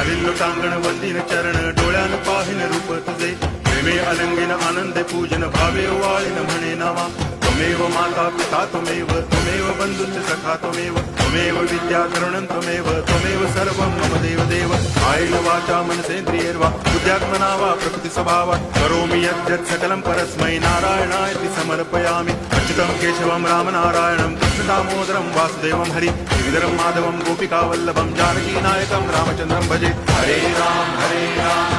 अविल्ल टांगण वंदिन चरण डोळ्यान पाहिन रूप तुझे प्रेमे अलंगिन आनंदे पूजन भावे वाळीन म्हणे नावा त्वमेव माता पिता त्वमेव बंधुश्च सखा त्वमेव विद्या तरुणं त्वमेव सर्वं मम देव कायेन वाचा मनसेन्द्रियैर्वा बुद्ध्यात्मना वा प्रकृति स्वभावात् करोमि यद्यत् सकलं परस्मै नारायणायति समर्पयामि अच्युतं केशवं रामनारायणं कृष्णदामोदरं वासुदेवं हरि श्रीधरं माधवं गोपिकावल्लभं जानकीनायकं रामचन्द्रं भजे हरे राम